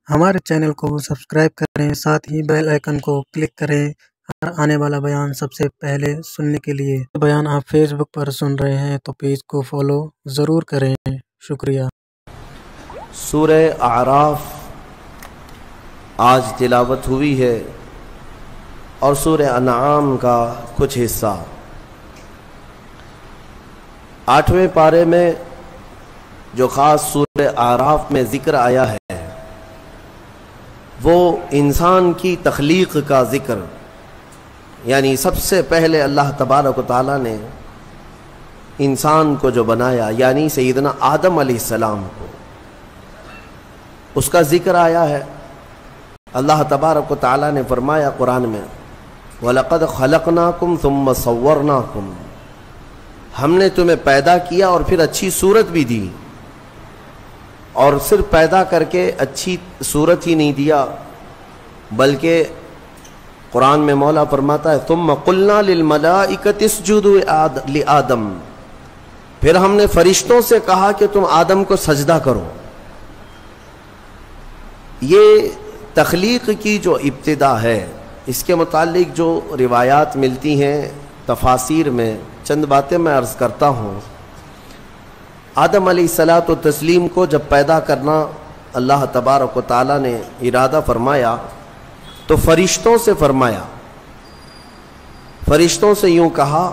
ہمارے چینل کو سبسکرائب کریں، ساتھ ہی بیل آئیکن کو کلک کریں ہر آنے والا بیان سب سے پہلے سننے کے لیے۔ بیان آپ فیس بک پر سن رہے ہیں تو پیج کو فالو ضرور کریں۔ شکریہ۔ سورہ اعراف آج تلاوت ہوئی ہے اور سورہ انعام کا کچھ حصہ۔ 8ویں پارے میں جو خاص سورہ اعراف میں ذکر آیا ہے وہ انسان کی تخلیق کا ذکر، یعنی سب سے پہلے اللہ تبارک و تعالیٰ نے انسان کو جو بنایا، یعنی سیدنا آدم علیہ السلام کو، اس کا ذکر آیا ہے۔ اللہ تبارک و تعالیٰ نے فرمایا قرآن میں، وَلَقَدْ خَلَقْنَاكُمْ ثُمَّ صَوَّرْنَاكُمْ، ہم نے تمہیں پیدا کیا اور پھر اچھی صورت بھی دی، اور صرف پیدا کر کے اچھی صورت ہی نہیں دیا بلکہ قرآن میں مولا فرماتا ہے ثُمَّ قُلْنَا لِلْمَلَائِكَةِ اسْجُدُوا لِآدَمَ، پھر ہم نے فرشتوں سے کہا کہ تم آدم کو سجدہ کرو۔ یہ تخلیق کی جو ابتدا ہے، اس کے متعلق جو روایات ملتی ہیں تفاسیر میں، چند باتیں میں عرض کرتا ہوں۔ آدم علیہ الصلاۃ والتسلیم کو جب پیدا کرنا اللہ تبارک و تعالیٰ نے ارادہ فرمایا تو فرشتوں سے فرمایا، فرشتوں سے یوں کہا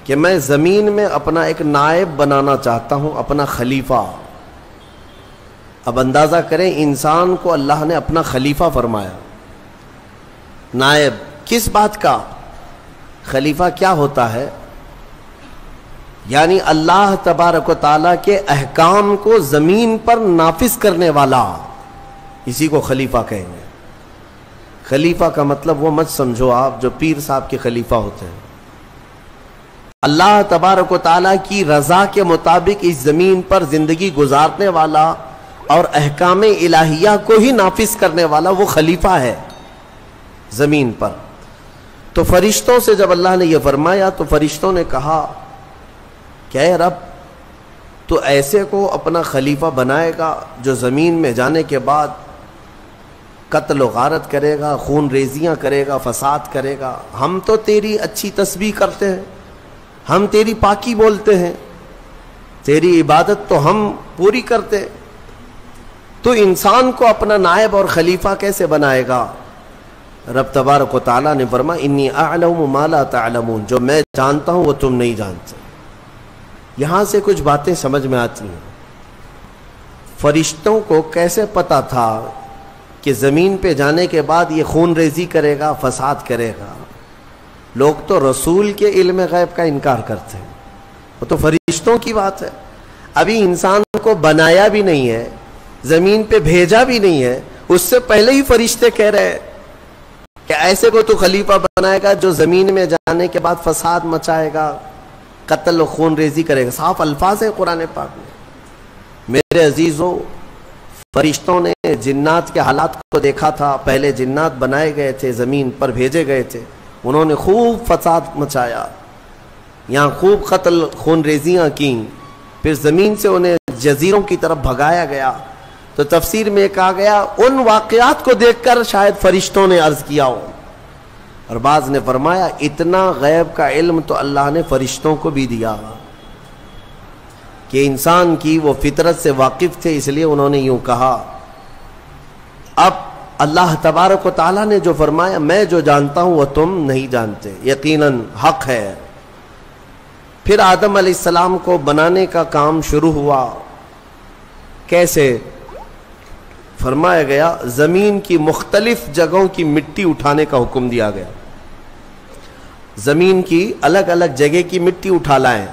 کہ میں زمین میں اپنا ایک نائب بنانا چاہتا ہوں، اپنا خلیفہ۔ اب اندازہ کریں، انسان کو اللہ نے اپنا خلیفہ فرمایا۔ نائب کس بات کا؟ خلیفہ کیا ہوتا ہے؟ یعنی اللہ تبارک و تعالیٰ کے احکام کو زمین پر نافذ کرنے والا، اسی کو خلیفہ کہیں گے۔ خلیفہ کا مطلب وہ مت سمجھو آپ جو پیر صاحب کے خلیفہ ہوتے ہیں۔ اللہ تبارک و تعالیٰ کی رضا کے مطابق اس زمین پر زندگی گزارنے والا اور احکام الہیہ کو ہی نافذ کرنے والا وہ خلیفہ ہے زمین پر۔ تو فرشتوں سے جب اللہ نے یہ فرمایا تو فرشتوں نے کہا کہ اے رب، تو ایسے کو اپنا خلیفہ بنائے گا جو زمین میں جانے کے بعد قتل و غارت کرے گا، خون ریزیاں کرے گا، فساد کرے گا؟ ہم تو تیری اچھی تسبیح کرتے ہیں، ہم تیری پاکی بولتے ہیں، تیری عبادت تو ہم پوری کرتے، تو انسان کو اپنا نائب اور خلیفہ کیسے بنائے گا؟ رب تبارک و تعالیٰ نے فرمایا انی اعلم ما لا تعلمون، جو میں جانتا ہوں وہ تم نہیں جانتے۔ یہاں سے کچھ باتیں سمجھ میں آتی ہیں۔ فرشتوں کو کیسے پتا تھا کہ زمین پہ جانے کے بعد یہ خون ریزی کرے گا، فساد کرے گا؟ لوگ تو رسول کے علم غیب کا انکار کرتے ہیں، وہ تو فرشتوں کی بات ہے۔ ابھی انسان کو بنایا بھی نہیں ہے، زمین پہ بھیجا بھی نہیں ہے، اس سے پہلے ہی فرشتے کہہ رہے ہیں کہ ایسے کو تو خلیفہ بنائے گا جو زمین میں جانے کے بعد فساد مچائے گا، قتل و خون ریزی کرے گا۔ صاف الفاظ ہیں قرآن پاک میں۔ میرے عزیزوں، فرشتوں نے جنات کے حالات کو دیکھا تھا۔ پہلے جنات بنائے گئے تھے، زمین پر بھیجے گئے تھے، انہوں نے خوب فساد مچایا، یہاں خوب قتل خون ریزیاں کیں، پھر زمین سے انہیں جزیروں کی طرف بھگایا گیا۔ تو تفسیر میں کہا گیا ان واقعات کو دیکھ کر شاید فرشتوں نے عرض کیا ہو، اور بعض نے فرمایا اتنا غیب کا علم تو اللہ نے فرشتوں کو بھی دیا کہ انسان کی وہ فطرت سے واقف تھے، اس لیے انہوں نے یوں کہا۔ اب اللہ تبارک و تعالیٰ نے جو فرمایا میں جو جانتا ہوں وہ تم نہیں جانتے، یقیناً حق ہے۔ پھر آدم علیہ السلام کو بنانے کا کام شروع ہوا۔ کیسے؟ فرمایا گیا زمین کی مختلف جگہوں کی مٹی اٹھانے کا حکم دیا گیا۔ زمین کی الگ الگ جگہ کی مٹی اٹھا لائیں۔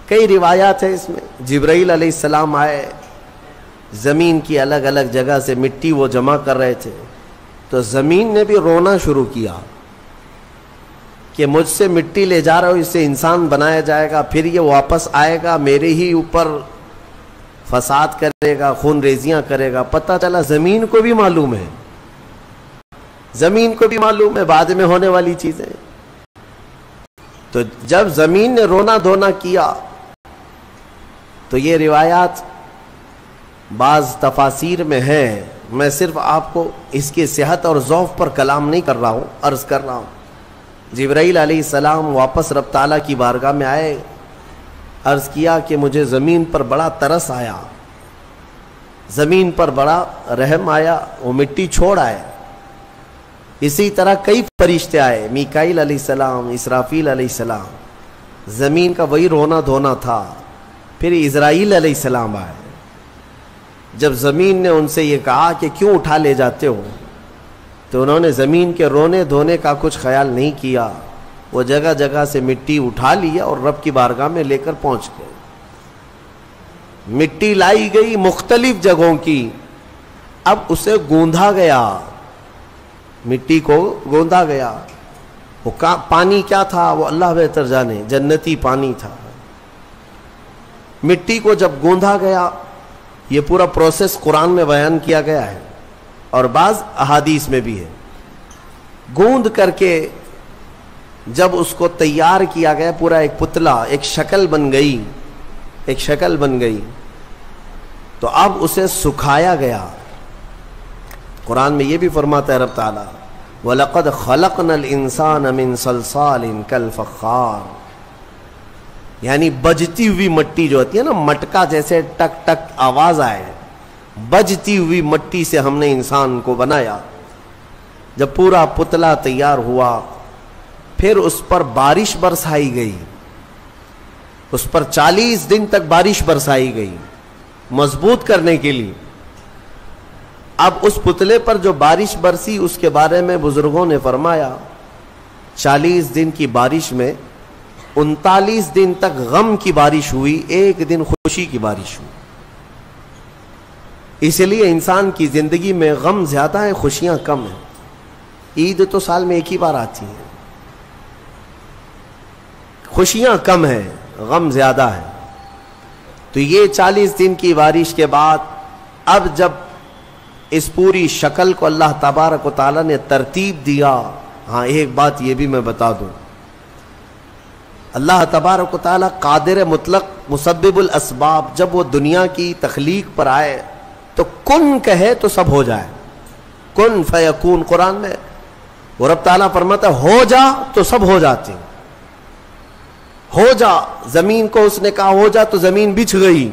کئی روایات ہیں اس میں، جبرائیل علیہ السلام آئے، زمین کی الگ الگ جگہ سے مٹی وہ جمع کر رہے تھے، تو زمین نے بھی رونا شروع کیا کہ مجھ سے مٹی لے جا رہا ہو، اس سے انسان بنایا جائے گا، پھر یہ واپس آئے گا میرے ہی اوپر فساد کرے گا، خون ریزیاں کرے گا۔ پتہ چلا زمین کو بھی معلوم ہے، زمین کو بھی معلوم ہے بعد میں ہونے والی چیزیں۔ تو جب زمین نے رونا دھونا کیا تو یہ روایات بعض تفاسیر میں ہے میں صرف آپ کو اس کی صحت اور ضعف پر کلام نہیں کر رہا ہوں، عرض کر رہا ہوں۔ جبرائیل علیہ السلام واپس رب تعالیٰ کی بارگاہ میں آئے، عرض کیا کہ مجھے زمین پر بڑا ترس آیا، زمین پر بڑا رحم آیا، وہ مٹی چھوڑ آئے۔ اسی طرح کئی فرشتے آئے، میکائیل علیہ السلام، اسرافیل علیہ السلام، زمین کا وہی رونا دھونا تھا۔ پھر اسرائیل علیہ السلام آئے، جب زمین نے ان سے یہ کہا کہ کیوں اٹھا لے جاتے ہو، تو انہوں نے زمین کے رونے دھونے کا کچھ خیال نہیں کیا، وہ جگہ جگہ سے مٹی اٹھا لیا اور رب کی بارگاہ میں لے کر پہنچ گئے۔ مٹی لائی گئی مختلف جگہوں کی، اب اسے گوندھا گیا، مٹی کو گوندھا گیا۔ وہ پانی کیا تھا وہ اللہ بہتر جانے، جنتی پانی تھا۔ مٹی کو جب گوندھا گیا، یہ پورا پروسیس قرآن میں بیان کیا گیا ہے اور بعض احادیث میں بھی ہے۔ گوندھ کر کے جب اس کو تیار کیا گیا، پورا ایک پتلا، ایک شکل بن گئی، ایک شکل بن گئی، تو اب اسے سکھایا گیا۔ قرآن میں یہ بھی فرماتا ہے رب تعالیٰ وَلَقَدْ خَلَقْنَا الْإِنسَانَ مِنْ صَلْصَالٍ كَالْفَخَّارِ، یعنی بجتی ہوئی مٹی جو ہوتی ہے نا، مٹکا جیسے ٹک ٹک آواز آئے، بجتی ہوئی مٹی سے ہم نے انسان کو بنایا۔ جب پورا پتلا تیار ہوا، پھر اس پر بارش برسائی گئی، اس پر 40 دن تک بارش برسائی گئی مضبوط کرنے کے لیے۔ اب اس پتلے پر جو بارش برسی، اس کے بارے میں بزرگوں نے فرمایا 40 دن کی بارش میں 39 دن تک غم کی بارش ہوئی، ایک دن خوشی کی بارش ہوئی۔ اس لیے انسان کی زندگی میں غم زیادہ ہیں، خوشیاں کم ہیں۔ عید تو سال میں ایک ہی بار آتی ہے، خوشیاں کم ہیں، غم زیادہ ہے۔ تو یہ 40 دن کی بارش کے بعد اب جب اس پوری شکل کو اللہ تبارک و تعالیٰ نے ترتیب دیا۔ ہاں ایک بات یہ بھی میں بتا دوں، اللہ تبارک و تعالیٰ قادر مطلق مسبب الاسباب، جب وہ دنیا کی تخلیق پر آئے تو کن کہے تو سب ہو جائے، کن فیکون۔ قرآن میں وہ رب تعالیٰ فرماتا ہے ہو جا تو سب ہو جاتے ہیں، ہو جا۔ زمین کو اس نے کہا ہو جا تو زمین بچھ گئی۔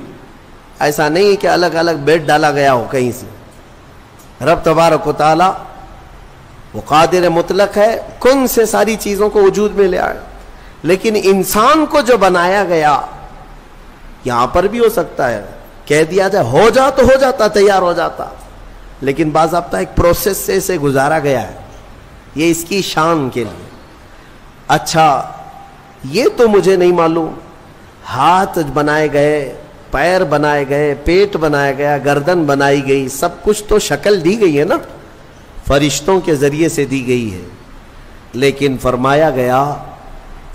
ایسا نہیں کہ الگ الگ بیڈ ڈالا گیا ہو کہیں سے۔ رب تبارک و تعالیٰ وہ قادر مطلق ہے، کن سے ساری چیزوں کو وجود میں لے آئے۔ لیکن انسان کو جو بنایا گیا، یہاں پر بھی ہو سکتا ہے کہہ دیا جائے ہو جا تو ہو جاتا، تیار ہو جاتا، لیکن باضابطہ ایک پروسیس سے اسے گزارا گیا ہے، یہ اس کی شان کے لیے۔ اچھا یہ تو مجھے نہیں معلوم، ہاتھ بنائے گئے، پیر بنائے گئے، پیٹ بنایا گیا، گردن بنائی گئی، سب کچھ تو شکل دی گئی ہے نا، فرشتوں کے ذریعے سے دی گئی ہے۔ لیکن فرمایا گیا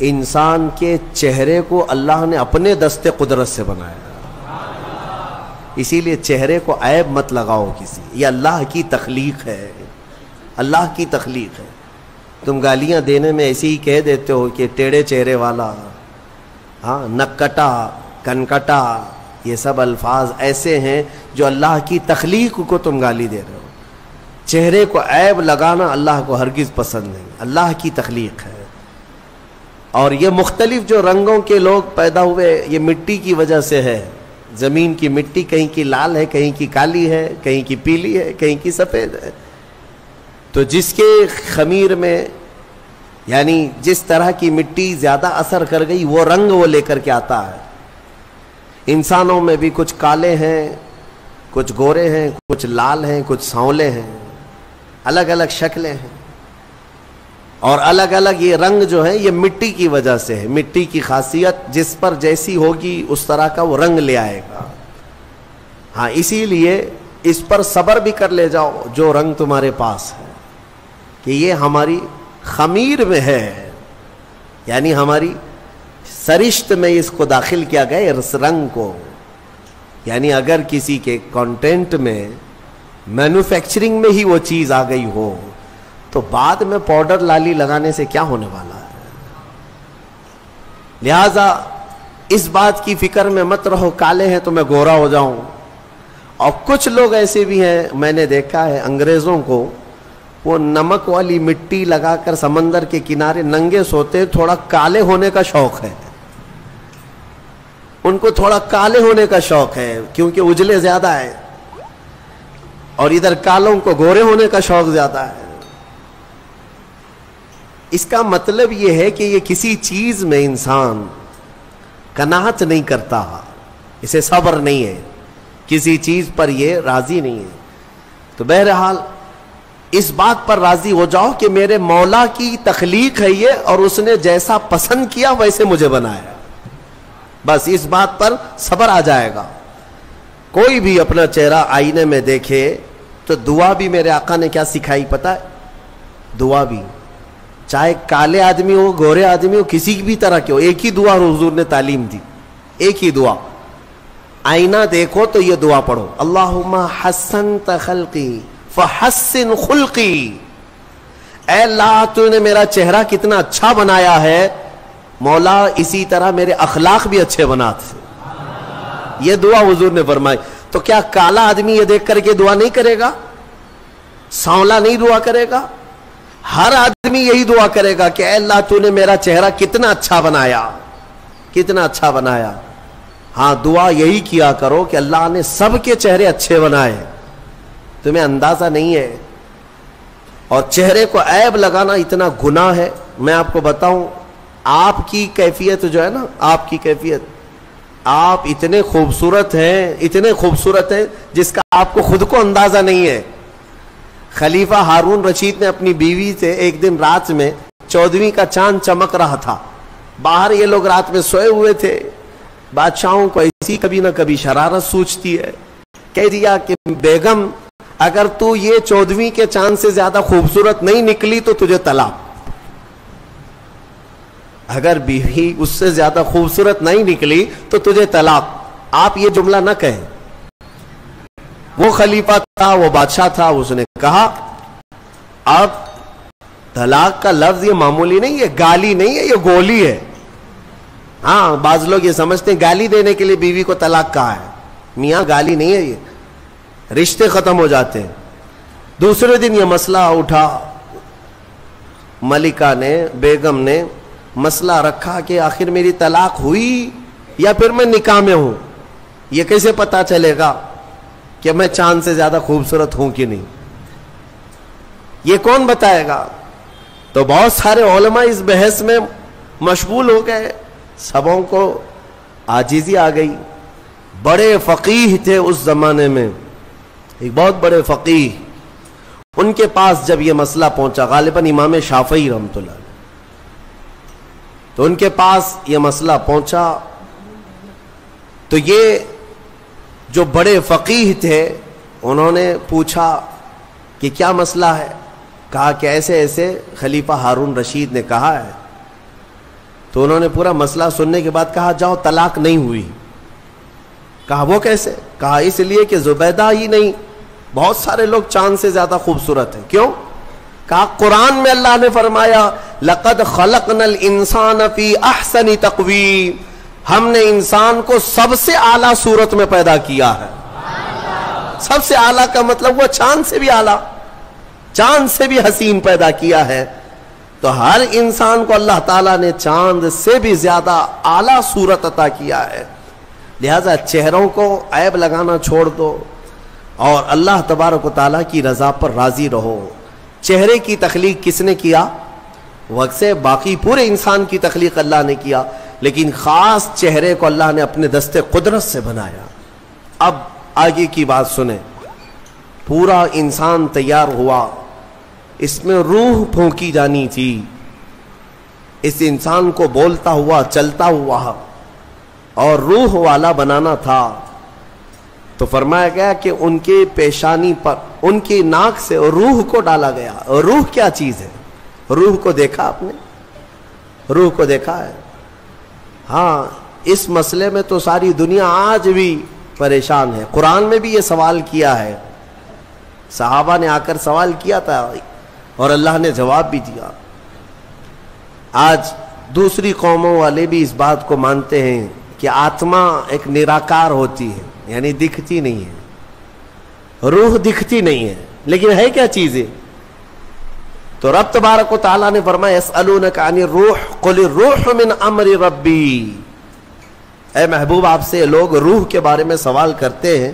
انسان کے چہرے کو اللہ نے اپنے دست قدرت سے بنایا، اسی لیے چہرے کو عیب مت لگاؤ کسی، یہ اللہ کی تخلیق ہے، اللہ کی تخلیق ہے۔ تم گالیاں دینے میں ایسے ہی کہہ دیتے ہو کہ ٹیڑھے چہرے والا، ہاں نکٹا، کنکٹا، یہ سب الفاظ ایسے ہیں جو اللہ کی تخلیق کو تم گالی دے رہے ہو۔ چہرے کو عیب لگانا اللہ کو ہرگز پسند نہیں، اللہ کی تخلیق ہے۔ اور یہ مختلف جو رنگوں کے لوگ پیدا ہوئے، یہ مٹی کی وجہ سے ہے۔ زمین کی مٹی کہیں کی لال ہے، کہیں کی کالی ہے، کہیں کی پیلی ہے، کہیں کی سفید ہے۔ تو جس کے خمیر میں یعنی جس طرح کی مٹی زیادہ اثر کر گئی، وہ رنگ وہ لے کر کے آتا ہے۔ انسانوں میں بھی کچھ کالے ہیں، کچھ گورے ہیں، کچھ لال ہیں، کچھ سانولے ہیں، الگ الگ شکلیں ہیں، اور الگ الگ یہ رنگ جو ہے یہ مٹی کی وجہ سے ہے۔ مٹی کی خاصیت جس پر جیسی ہوگی اس طرح کا وہ رنگ لے آئے گا۔ ہاں اسی لیے اس پر صبر بھی کر لے جاؤ جو رنگ تمہارے پاس ہے، کہ یہ ہماری خمیر میں ہے، یعنی ہماری سرشت میں اس کو داخل کیا گیا اس رنگ کو۔ یعنی اگر کسی کے کانٹینٹ میں مینوفیکچرنگ میں ہی وہ چیز آ گئی ہو تو بعد میں پاؤڈر لالی لگانے سے کیا ہونے والا ہے۔ لہذا اس بات کی فکر میں مت رہو کالے ہیں تو میں گورا ہو جاؤں، اور کچھ لوگ ایسے بھی ہیں، میں نے دیکھا ہے انگریزوں کو، وہ نمک والی مٹی لگا کر سمندر کے کنارے ننگے سوتے، تھوڑا کالے ہونے کا شوق ہے ان کو، تھوڑا کالے ہونے کا شوق ہے کیونکہ اجلے زیادہ ہے، اور ادھر کالوں کو گورے ہونے کا شوق زیادہ ہے۔ اس کا مطلب یہ ہے کہ یہ کسی چیز میں انسان قناعت نہیں کرتا، اسے صبر نہیں ہے، کسی چیز پر یہ راضی نہیں ہے۔ تو بہرحال اس بات پر راضی ہو جاؤ کہ میرے مولا کی تخلیق ہے یہ، اور اس نے جیسا پسند کیا ویسے مجھے بنایا، بس اس بات پر صبر آ جائے گا۔ کوئی بھی اپنا چہرہ آئینے میں دیکھے تو دعا بھی میرے آقا نے کیا سکھائی پتہ ہے؟ دعا بھی، چاہے کالے آدمی ہو گورے آدمی ہو، کسی بھی طرح کے ہو، ایک ہی دعا حضور نے تعلیم دی، ایک ہی دعا۔ آئینہ دیکھو تو یہ دعا پڑھو، اللہم حسنت خلقی فحسن خلقی، اے اللہ تو نے میرا چہرہ کتنا اچھا بنایا ہے، مولا اسی طرح میرے اخلاق بھی اچھے بنا دے۔ یہ دعا حضور نے فرمائی۔ تو کیا کالا آدمی یہ دیکھ کر کے دعا نہیں کرے گا؟ سانولا نہیں دعا کرے گا؟ ہر آدمی یہی دعا کرے گا کہ اے اللہ تو نے میرا چہرہ کتنا اچھا بنایا، کتنا اچھا بنایا۔ ہاں دعا یہی کیا کرو کہ اللہ نے سب کے چہرے اچھے بنائے، تمہیں اندازہ نہیں ہے۔ اور چہرے کو عیب لگانا اتنا گناہ ہے۔ میں آپ کو بتاؤں، آپ کی کیفیت جو ہے نا، آپ کی کیفیت، آپ اتنے خوبصورت ہیں، اتنے خوبصورت ہیں جس کا آپ کو خود کو اندازہ نہیں ہے۔ خلیفہ ہارون رشید نے اپنی بیوی سے ایک دن رات میں 14ویں کا چاند چمک رہا تھا، باہر یہ لوگ رات میں سوئے ہوئے تھے۔ بادشاہوں کو ایسی کبھی نہ کبھی شرارت سوچتی ہے، کہہ دیا کہ بیگم اگر تو یہ 14ویں کے چاند سے زیادہ خوبصورت نہیں نکلی تو تجھے طلاق۔ اگر بیوی اس سے زیادہ خوبصورت نہیں نکلی تو تجھے طلاق۔ آپ یہ جملہ نہ کہیں۔ وہ خلیفہ تھا، وہ بادشاہ تھا، اس نے کہا اب طلاق کا لفظ یہ معمولی نہیں، یہ گالی نہیں ہے، یہ گولی ہے۔ ہاں بعض لوگ یہ سمجھتے ہیں گالی دینے کے لیے بیوی کو طلاق کہا ہے، میاں گالی نہیں ہے، یہ رشتے ختم ہو جاتے ہیں۔ دوسرے دن یہ مسئلہ اٹھا، ملکہ نے، بیگم نے مسئلہ رکھا کہ آخر میری طلاق ہوئی یا پھر میں نکاح میں ہوں، یہ کیسے پتا چلے گا کہ میں چاند سے زیادہ خوبصورت ہوں کہ نہیں؟ یہ کون بتائے گا؟ تو بہت سارے علماء اس بحث میں مشغول ہو گئے، سبوں کو عاجزی آ گئی۔ بڑے فقیہ تھے اس زمانے میں، ایک بہت بڑے فقیہ، ان کے پاس جب یہ مسئلہ پہنچا، غالباً امام شافعی رحمۃ اللہ، تو ان کے پاس یہ مسئلہ پہنچا تو یہ جو بڑے فقیہ تھے انہوں نے پوچھا کہ کیا مسئلہ ہے؟ کہا کہ ایسے ایسے خلیفہ ہارون رشید نے کہا ہے۔ تو انہوں نے پورا مسئلہ سننے کے بعد کہا جاؤ طلاق نہیں ہوئی۔ کہا وہ کیسے؟ کہا اس لیے کہ زبیدہ ہی نہیں، بہت سارے لوگ چاند سے زیادہ خوبصورت ہیں۔ کیوں؟ کہا قرآن میں اللہ نے فرمایا لقد خلقنا الانسان فی احسن تقویم، ہم نے انسان کو سب سے اعلیٰ صورت میں پیدا کیا ہے۔ سب سے اعلیٰ کا مطلب وہ چاند سے بھی اعلیٰ، چاند سے بھی حسین پیدا کیا ہے۔ تو ہر انسان کو اللہ تعالیٰ نے چاند سے بھی زیادہ اعلیٰ صورت عطا کیا ہے۔ لہذا چہروں کو عیب لگانا چھوڑ دو اور اللہ تبارک و تعالیٰ کی رضا پر راضی رہو۔ چہرے کی تخلیق کس نے کیا؟ وقت سے باقی پورے انسان کی تخلیق اللہ نے کیا، لیکن خاص چہرے کو اللہ نے اپنے دستے قدرت سے بنایا۔ اب آگے کی بات سنیں، پورا انسان تیار ہوا، اس میں روح پھونکی جانی تھی، اس انسان کو بولتا ہوا چلتا ہوا اور روح والا بنانا تھا۔ تو فرمایا گیا کہ ان کے پیشانی پر، ان کی ناک سے روح کو ڈالا گیا۔ روح کیا چیز ہے؟ روح کو دیکھا آپ نے؟ روح کو دیکھا ہے؟ ہاں اس مسئلے میں تو ساری دنیا آج بھی پریشان ہے۔ قرآن میں بھی یہ سوال کیا ہے، صحابہ نے آ کر سوال کیا تھا اور اللہ نے جواب بھی دیا۔ آج دوسری قوموں والے بھی اس بات کو مانتے ہیں کہ آتما ایک نراکار ہوتی ہے، یعنی دکھتی نہیں ہے، روح دکھتی نہیں ہے لیکن ہے کیا چیزیں؟ تو رب تبارک و تعالیٰ نے فرمایا یسألونک عن الروح قل الروح من امر ربی، اے محبوب آپ سے لوگ روح کے بارے میں سوال کرتے ہیں،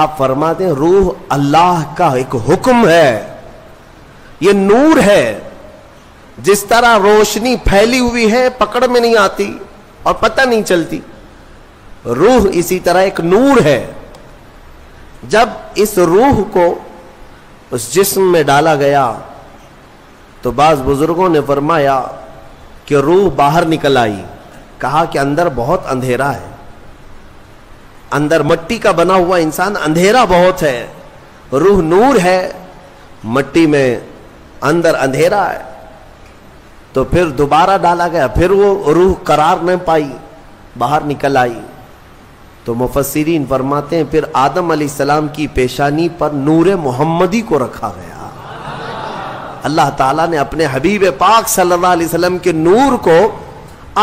آپ فرماتے ہیں روح اللہ کا ایک حکم ہے، یہ نور ہے، جس طرح روشنی پھیلی ہوئی ہے پکڑ میں نہیں آتی اور پتہ نہیں چلتی، روح اسی طرح ایک نور ہے۔ جب اس روح کو اس جسم میں ڈالا گیا تو بعض بزرگوں نے فرمایا کہ روح باہر نکل آئی، کہا کہ اندر بہت اندھیرا ہے، اندر مٹی کا بنا ہوا انسان، اندھیرا بہت ہے، روح نور ہے، مٹی میں اندر اندھیرا ہے۔ تو پھر دوبارہ ڈالا گیا، پھر وہ روح قرار نہ پائی، باہر نکل آئی۔ تو مفسرین فرماتے ہیں پھر آدم علیہ السلام کی پیشانی پر نور محمدی کو رکھا گیا، اللہ تعالیٰ نے اپنے حبیب پاک صلی اللہ علیہ وسلم کے نور کو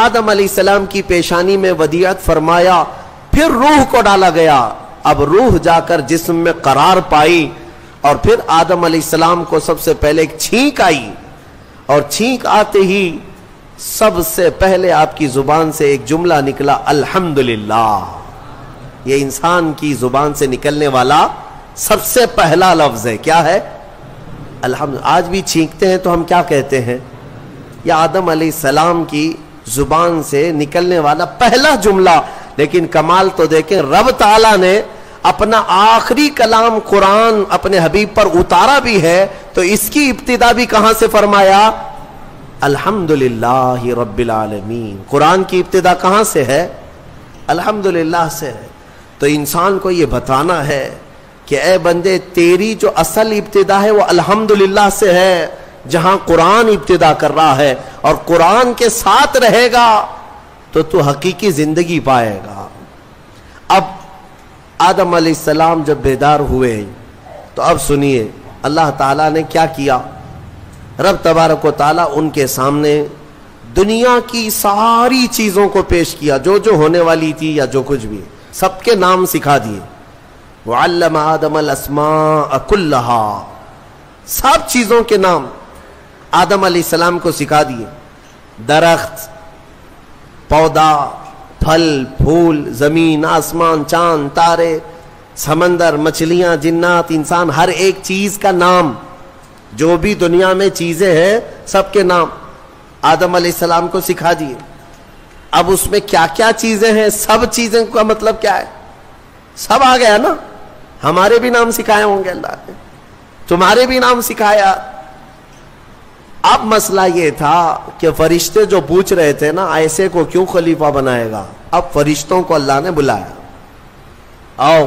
آدم علیہ السلام کی پیشانی میں ودیعت فرمایا، پھر روح کو ڈالا گیا، اب روح جا کر جسم میں قرار پائی، اور پھر آدم علیہ السلام کو سب سے پہلے ایک چھینک آئی، اور چھینک آتے ہی سب سے پہلے آپ کی زبان سے ایک جملہ نکلا الحمدللہ، یہ انسان کی زبان سے نکلنے والا سب سے پہلا لفظ ہے، کیا ہے؟ الحمد۔ آج بھی چھینکتے ہیں تو ہم کیا کہتے ہیں؟ یہ آدم علیہ السلام کی زبان سے نکلنے والا پہلا جملہ، لیکن کمال تو دیکھیں رب تعالیٰ نے اپنا آخری کلام قرآن اپنے حبیب پر اتارا بھی ہے تو اس کی ابتدا بھی کہاں سے فرمایا؟ الحمدللہ رب العالمین۔ قرآن کی ابتدا کہاں سے ہے؟ الحمدللہ سے ہے۔ تو انسان کو یہ بتانا ہے کہ اے بندے تیری جو اصل ابتدا ہے وہ الحمدللہ سے ہے، جہاں قرآن ابتدا کر رہا ہے، اور قرآن کے ساتھ رہے گا تو تو حقیقی زندگی پائے گا۔ اب آدم علیہ السلام جب بیدار ہوئے تو اب سنیے اللہ تعالیٰ نے کیا کیا۔ رب تبارک و تعالیٰ ان کے سامنے دنیا کی ساری چیزوں کو پیش کیا، جو جو ہونے والی تھی یا جو کچھ بھی، سب کے نام سکھا دیے۔ وعلم آدم الاسماء کلہا، سب چیزوں کے نام آدم علیہ السلام کو سکھا دیے، درخت، پودا، پھل، پھول، زمین، آسمان، چاند، تارے، سمندر، مچھلیاں، جنات، انسان، ہر ایک چیز کا نام، جو بھی دنیا میں چیزیں ہیں سب کے نام آدم علیہ السلام کو سکھا دیے۔ اب اس میں کیا کیا چیزیں ہیں، سب چیزیں کا مطلب کیا ہے؟ سب آ گیا نا، ہمارے بھی نام سکھائے ہوں گے اللہ نے، تمہارے بھی نام سکھایا۔ اب مسئلہ یہ تھا کہ فرشتے جو پوچھ رہے تھے نا ایسے کو کیوں خلیفہ بنائے گا، اب فرشتوں کو اللہ نے بلایا، آؤ۔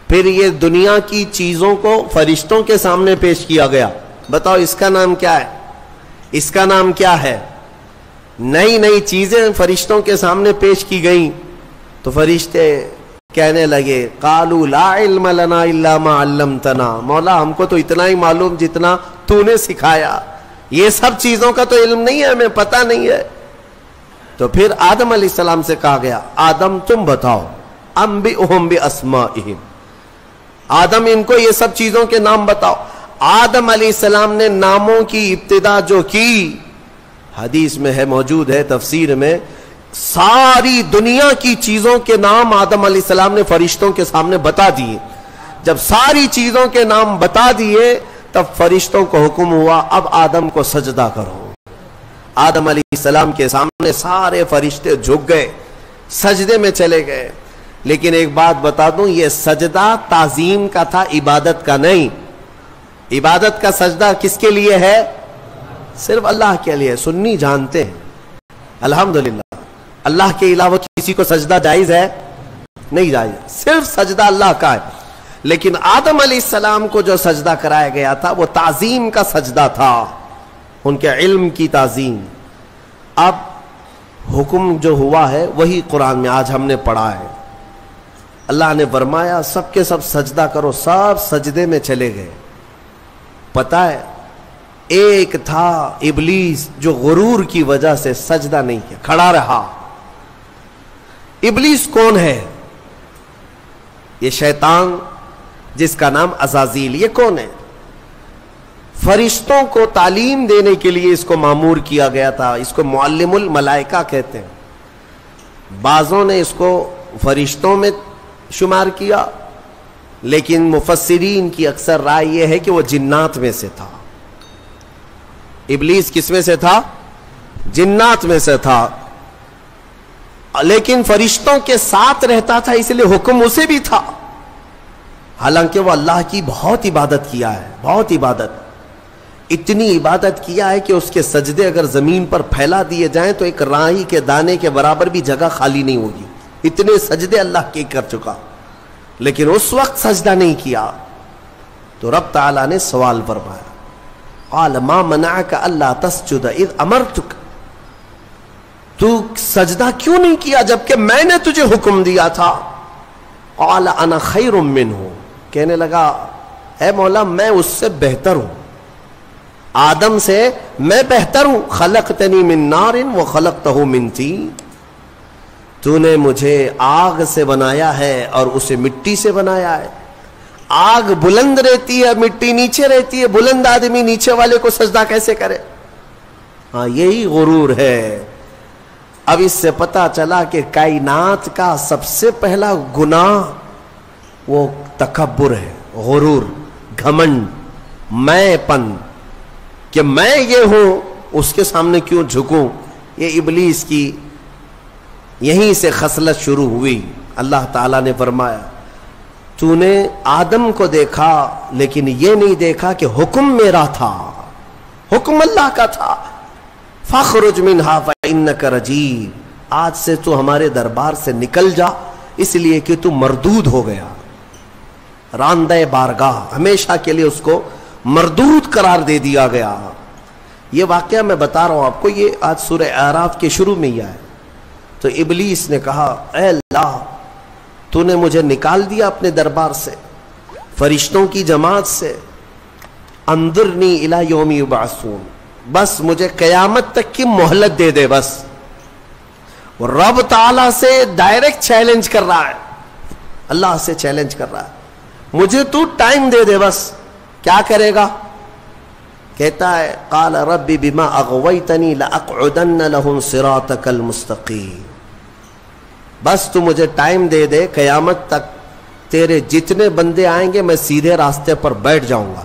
پھر یہ دنیا کی چیزوں کو فرشتوں کے سامنے پیش کیا گیا، بتاؤ اس کا نام کیا ہے، اس کا نام کیا ہے۔ نئی نئی چیزیں فرشتوں کے سامنے پیش کی گئیں تو فرشتے کہنے لگے قالوا لا علم لنا الا ما علمتنا، مولا ہم کو تو اتنا ہی معلوم جتنا تو نے سکھایا، یہ سب چیزوں کا تو علم نہیں ہے، ہمیں پتہ نہیں ہے۔ تو پھر آدم علیہ السلام سے کہا گیا آدم تم بتاؤ، انبئہم باسمائہم، آدم ان کو یہ سب چیزوں کے نام بتاؤ۔ آدم علیہ السلام نے ناموں کی ابتدا جو کی، حدیث میں ہے، موجود ہے تفسیر میں، ساری دنیا کی چیزوں کے نام آدم علیہ السلام نے فرشتوں کے سامنے بتا دیے۔ جب ساری چیزوں کے نام بتا دیے تب فرشتوں کو حکم ہوا اب آدم کو سجدہ کرو۔ آدم علیہ السلام کے سامنے سارے فرشتے جھک گئے، سجدے میں چلے گئے۔ لیکن ایک بات بتا دوں، یہ سجدہ تعظیم کا تھا، عبادت کا نہیں۔ عبادت کا سجدہ کس کے لیے ہے؟ صرف اللہ کے لیے۔ سنی جانتے ہیں الحمدللہ اللہ کے علاوہ کسی کو سجدہ جائز ہے؟ نہیں جائز، صرف سجدہ اللہ کا ہے۔ لیکن آدم علیہ السلام کو جو سجدہ کرایا گیا تھا وہ تعظیم کا سجدہ تھا، ان کے علم کی تعظیم۔ اب حکم جو ہوا ہے وہی قرآن میں آج ہم نے پڑھا ہے۔ اللہ نے فرمایا سب کے سب سجدہ کرو، سب سجدے میں چلے گئے۔ پتہ ہے ایک تھا ابلیس جو غرور کی وجہ سے سجدہ نہیں کیا، کھڑا رہا۔ ابلیس کون ہے؟ یہ شیطان جس کا نام عزازیل. یہ کون ہے؟ فرشتوں کو تعلیم دینے کے لیے اس کو مامور کیا گیا تھا. اس کو معلم الملائکہ کہتے ہیں. بعضوں نے اس کو فرشتوں میں شمار کیا، لیکن مفسرین کی اکثر رائے یہ ہے کہ وہ جنات میں سے تھا. ابلیس کس میں سے تھا؟ جنات میں سے تھا، لیکن فرشتوں کے ساتھ رہتا تھا، اس لیے حکم اسے بھی تھا. حالانکہ وہ اللہ کی بہت عبادت کیا ہے، بہت عبادت، اتنی عبادت کیا ہے کہ اس کے سجدے اگر زمین پر پھیلا دیے جائیں تو ایک راہی کے دانے کے برابر بھی جگہ خالی نہیں ہوگی. اتنے سجدے اللہ کے کر چکا، لیکن اس وقت سجدہ نہیں کیا. تو رب تعالیٰ نے سوال فرمایا، قال ما منعک الا تسجد اذ امرتک، تو سجدہ کیوں نہیں کیا جبکہ میں نے تجھے حکم دیا تھا؟ قال انا خیر منہ، کہنے لگا اے مولا میں اس سے بہتر ہوں، آدم سے میں بہتر ہوں. خلقتنی من نار وخلقتہ من طین، تو نے مجھے آگ سے بنایا ہے اور اسے مٹی سے بنایا ہے. آگ بلند رہتی ہے، مٹی نیچے رہتی ہے، بلند آدمی نیچے والے کو سجدہ کیسے کرے؟ ہاں یہی غرور ہے. اب اس سے پتا چلا کہ کائنات کا سب سے پہلا گناہ وہ تکبر ہے، غرور، گھمنڈ، میں پن، کہ میں یہ ہوں اس کے سامنے کیوں جھکوں. یہ ابلیس کی یہیں سے خصلت شروع ہوئی. اللہ تعالیٰ نے فرمایا تو نے آدم کو دیکھا لیکن یہ نہیں دیکھا کہ حکم میرا تھا، حکم اللہ کا تھا. فاخرج منہا فإنک رجیم، آج سے تو ہمارے دربار سے نکل جا اس لیے کہ تو مردود ہو گیا. راندہ بارگاہ، ہمیشہ کے لیے اس کو مردود قرار دے دیا گیا. یہ واقعہ میں بتا رہا ہوں آپ کو، یہ آج سورہ اعراف کے شروع میں ہی آیا. تو ابلیس نے کہا اے اللہ تو نے مجھے نکال دیا اپنے دربار سے، فرشتوں کی جماعت سے، انظرنی الی یوم یبعثون، بس مجھے قیامت تک کی مہلت دے دے. بس رب تعالیٰ سے ڈائریکٹ چیلنج کر رہا ہے، اللہ سے چیلنج کر رہا ہے، مجھے تو ٹائم دے دے. بس کیا کرے گا؟ کہتا ہے قال رب بما اغویتنی لاقعدن لهم صراطک المستقیم، بس تو مجھے ٹائم دے دے، قیامت تک تیرے جتنے بندے آئیں گے میں سیدھے راستے پر بیٹھ جاؤں گا.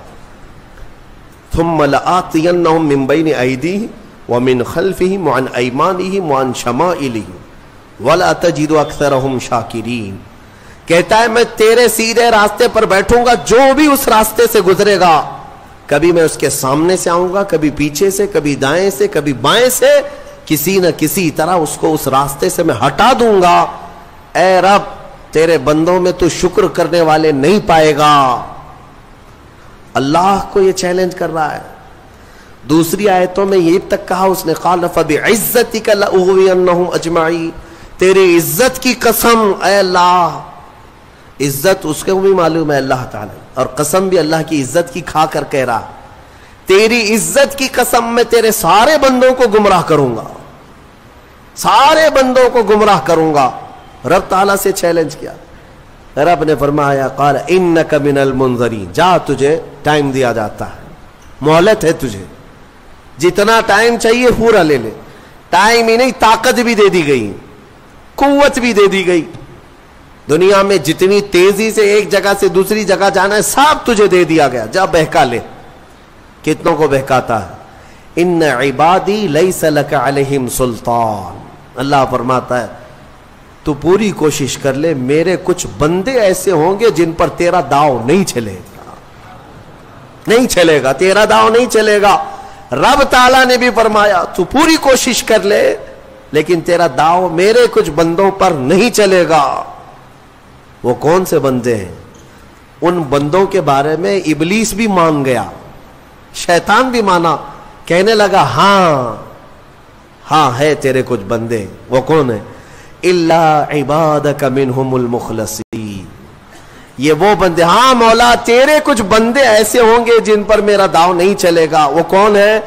ثم لآتینہم من بین ایدیہم ومن خلفہم وعن ایمانہم وعن شمائلہم ولا تجد اکثرہم شاکرین. کہتا ہے میں تیرے سیدھے راستے پر بیٹھوں گا، جو بھی اس راستے سے گزرے گا، کبھی میں اس کے سامنے سے آؤں گا، کبھی پیچھے سے، کبھی دائیں سے، کبھی بائیں سے، کسی نہ کسی طرح اس کو اس راستے سے میں ہٹا دوں گا. اے رب تیرے بندوں میں تو شکر کرنے والے نہیں پائے گا. اللہ کو یہ چیلنج کر رہا ہے. دوسری آیتوں میں یہ تک کہا اس نے قال فبعزتک لاغوینہم اجمعین، تیری عزت کی قسم اے اللہ. عزت اس کو بھی معلوم ہے اللہ تعالی، اور قسم بھی اللہ کی عزت کی کھا کر کہہ رہا تیری عزت کی قسم میں تیرے سارے بندوں کو گمراہ کروں گا، سارے بندوں کو گمراہ کروں گا. رب تعالیٰ سے چیلنج کیا. رب نے فرمایا قال انک من المنظرین، جا تجھے ٹائم دیا جاتا ہے، مہلت ہے تجھے، جتنا ٹائم چاہیے پورا لے لے. ٹائم ہی نہیں طاقت بھی دے دی گئی، قوت بھی دے دی گئی. دنیا میں جتنی تیزی سے ایک جگہ سے دوسری جگہ جانا ہے سب تجھے دے دیا گیا، جا بہکا لے. کتنوں کو بہکاتا ہے. ان عبادی لیس لک علیہم سلطان، اللہ فرماتا ہے تو پوری کوشش کر لے، میرے کچھ بندے ایسے ہوں گے جن پر تیرا داؤ نہیں چلے گا، نہیں چلے گا، تیرا داؤ نہیں چلے گا. رب تعالیٰ نے بھی فرمایا تو پوری کوشش کر لے لیکن تیرا داؤ میرے کچھ بندوں پر نہیں چلے گا. وہ کون سے بندے ہیں؟ ان بندوں کے بارے میں ابلیس بھی مان گیا، شیطان بھی مانا، کہنے لگا ہاں ہاں ہے تیرے کچھ بندے. وہ کون ہیں؟ الا عبادک منہم المخلصین، یہ وہ بندے، ہاں مولا تیرے کچھ بندے ایسے ہوں گے جن پر میرا داؤ نہیں چلے گا. وہ کون ہے؟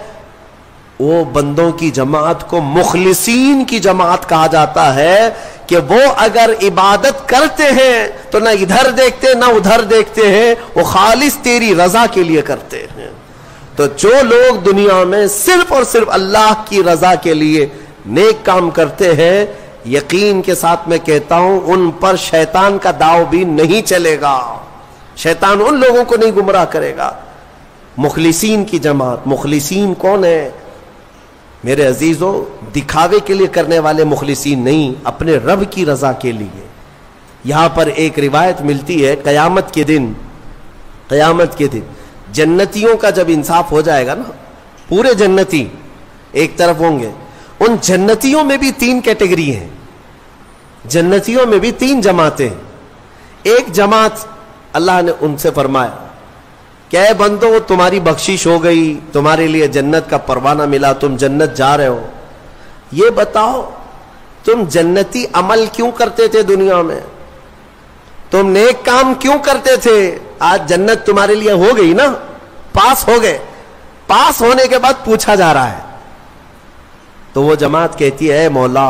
وہ بندوں کی جماعت کو مخلصین کی جماعت کہا جاتا ہے کہ وہ اگر عبادت کرتے ہیں تو نہ ادھر دیکھتے نہ ادھر دیکھتے ہیں، وہ خالص تیری رضا کے لیے کرتے ہیں۔ تو جو لوگ دنیا میں صرف اور صرف اللہ کی رضا کے لیے نیک کام کرتے ہیں، یقین کے ساتھ میں کہتا ہوں ان پر شیطان کا داؤ بھی نہیں چلے گا، شیطان ان لوگوں کو نہیں گمراہ کرے گا۔ مخلصین کی جماعت، مخلصین کون ہے میرے عزیزو؟ دکھاوے کے لیے کرنے والے مخلصین نہیں، اپنے رب کی رضا کے لیے۔ یہاں پر ایک روایت ملتی ہے قیامت کے دن جنتیوں کا جب انصاف ہو جائے گا نا، پورے جنتی ایک طرف ہوں گے، ان جنتیوں میں بھی 3 کیٹیگری ہیں، جنتیوں میں بھی 3 جماعتیں۔ ایک جماعت اللہ نے ان سے فرمایا کہ اے بندو تمہاری بخشش ہو گئی، تمہارے لیے جنت کا پروانہ ملا، تم جنت جا رہے ہو، یہ بتاؤ تم جنتی عمل کیوں کرتے تھے دنیا میں؟ تم نیک کام کیوں کرتے تھے؟ آج جنت تمہارے لیے ہو گئی نا، پاس ہو گئے، پاس ہونے کے بعد پوچھا جا رہا ہے تو وہ جماعت کہتی ہے اے مولا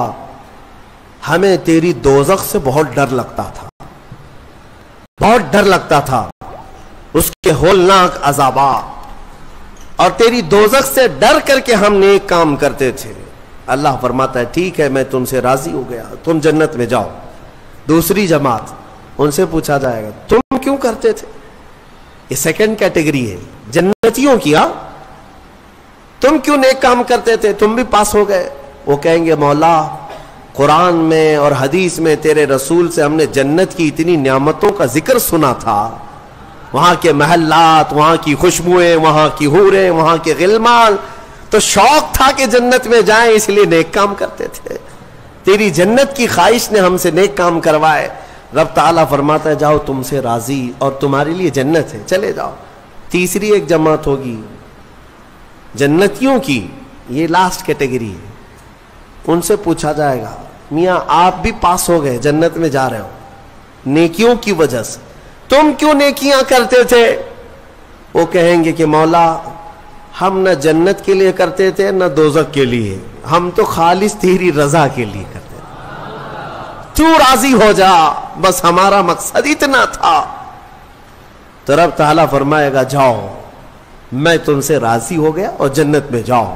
ہمیں تیری دوزخ سے بہت ڈر لگتا تھا، بہت ڈر لگتا تھا، اس کے ہولناک عذابات، اور تیری دوزخ سے ڈر کر کے ہم نیک کام کرتے تھے۔ اللہ فرماتا ہے ٹھیک ہے میں تم سے راضی ہو گیا، تم جنت میں جاؤ۔ دوسری جماعت، ان سے پوچھا جائے گا تم کیوں کرتے تھے؟ یہ سیکنڈ کیٹیگری ہے جنتیوں کی، ہاں تم کیوں نیک کام کرتے تھے، تم بھی پاس ہو گئے۔ وہ کہیں گے مولا قرآن میں اور حدیث میں تیرے رسول سے ہم نے جنت کی اتنی نعمتوں کا ذکر سنا تھا، وہاں کے محلات، وہاں کی خوشبوئیں، وہاں کی حوریں، وہاں کے غلمان، تو شوق تھا کہ جنت میں جائیں، اس لیے نیک کام کرتے تھے، تیری جنت کی خواہش نے ہم سے نیک کام کروائے۔ رب تعالیٰ فرماتا ہے جاؤ تم سے راضی اور تمہارے لیے جنت ہے، چلے جاؤ۔ تیسری ایک جماعت ہوگی جنتیوں کی، یہ لاسٹ کیٹیگری ہے، ان سے پوچھا جائے گا میاں آپ بھی پاس ہو گئے، جنت میں جا رہے ہو نیکیوں کی وجہ سے، تم کیوں نیکیاں کرتے تھے؟ وہ کہیں گے کہ مولا ہم نہ جنت کے لیے کرتے تھے نہ دوزخ کے لیے، ہم تو خالص تیری رضا کے لیے کرتے تھے، تو راضی ہو جا، بس ہمارا مقصد اتنا تھا۔ تو رب تعالیٰ فرمائے گا جاؤ میں تم سے راضی ہو گیا اور جنت میں جاؤ۔